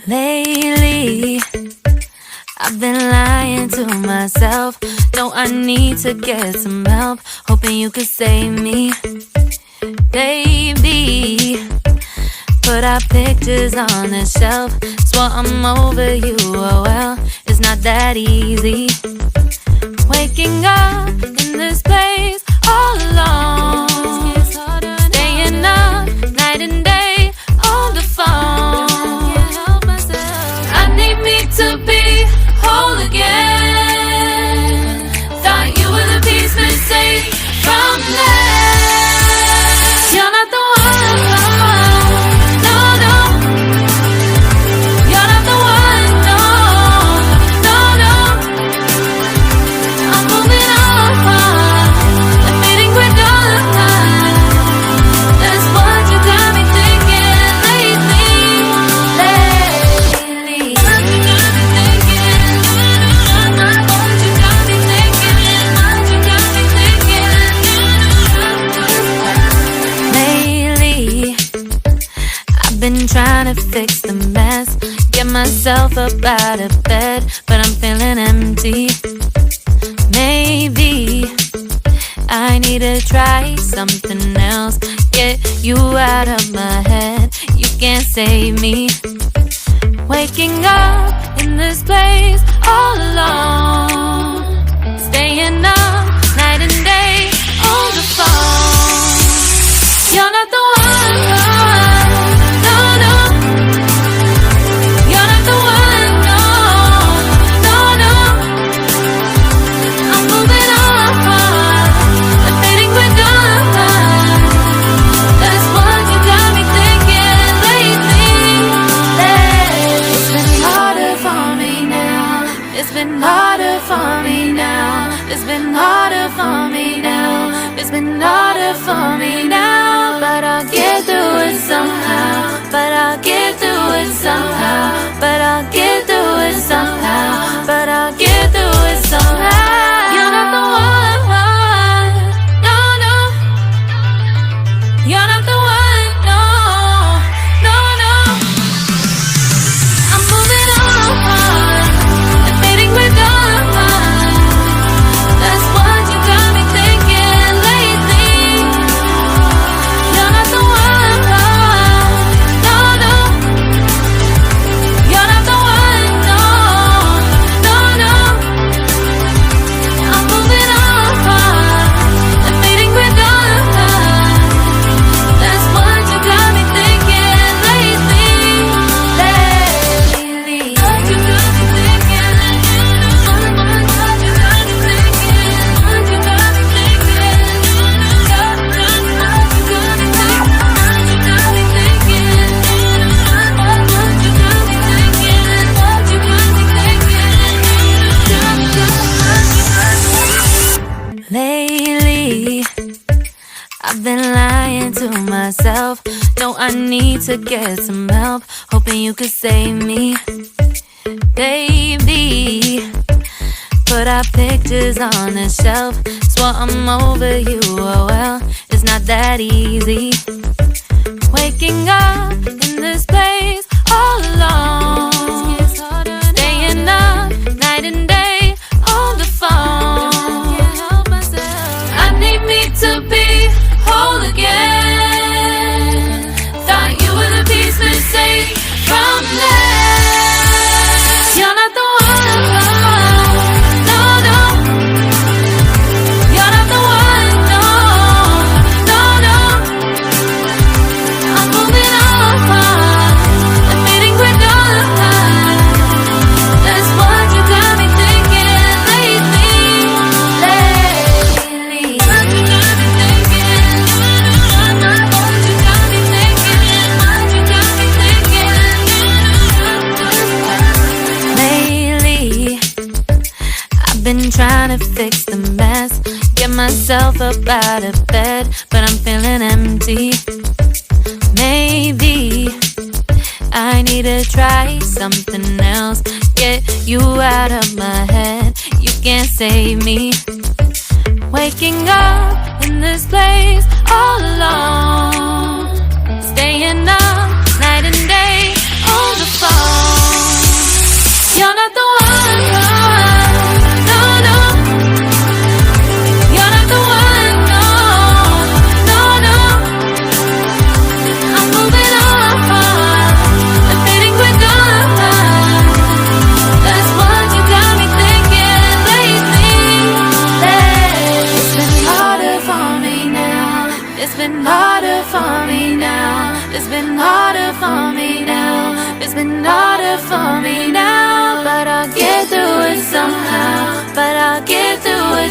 Lately, I've been lying to myself. No, I need to get some help. Hoping you could save me, baby. Put our pictures on the shelf. Swore I'm over you, oh well, it's not that easy. Waking up in this place all alone, staying up night and day on the phone. I need me to be whole again. Thought you were the piece missing from last. You're not the one, no, no. You're not the one, no, no, no. I'm moving on, the feeling we're done. That's what you got me thinking lately. What you got me thinking? What you got me thinking? What you got me thinking? Lately, I've been trying to fix the mess, get myself up out of bed, but I'm feeling empty. Maybe I need to try something else, get you out of my head. You can't save me. Waking up in this place all alone, staying up night and day on the phone. You're not the one, no, no. You're not the one, no, no, no. I'm moving on, the feeling we're done. That's what you got me thinking lately. It's been harder for me now. It's been harder for me now. It's been harder for me now. It's been harder for me now. But I'll get through it somehow. But I'll get through it somehow. But I'll get through it somehow. But I'll get through it somehow. You're not the one, no, no. You're not the one, no, no, no. I'm moving on, the feeling we're done. That's what you got me thinking lately. You're not the one, no, no. You're not the one, no, no, no. I'm moving on, the feeling we're done. That's what you got me thinking lately. What you got me thinking? What you got me thinking? What you got me thinking? What you got me thinking? What you got me thinking? What you got me thinking? Lately, I've been lying to myself. No, I need to get some help. Hoping you could save me, baby. Put our pictures on the shelf. Swore I'm over you, oh well, it's not that easy. Waking up in this place all alone, staying up night and day on the phone. I need me to be whole again. Thought you were the piece missing from last. You're not the one, no, no. You're not the one, no, no, no. I'm moving on, the feeling we're done. That's what you got me thinking lately. What you got me thinking? What you got me thinking? What you got me thinking? Lately, I've been trying to fix the mess, get myself up out of bed, but I'm feeling empty. Maybe I need to try something else, get you out of my head. You can't save me. this place all alone, staying up night and day on the phone. You're not the one, no, no. You're not the one, no, no, no. I'm moving on, admitting we're done. That's what you got me thinking lately. It's been harder for me now. It's been harder for me now. It's been harder for me now. It's been harder for me now. But I'll get through it somehow. But I'll get through it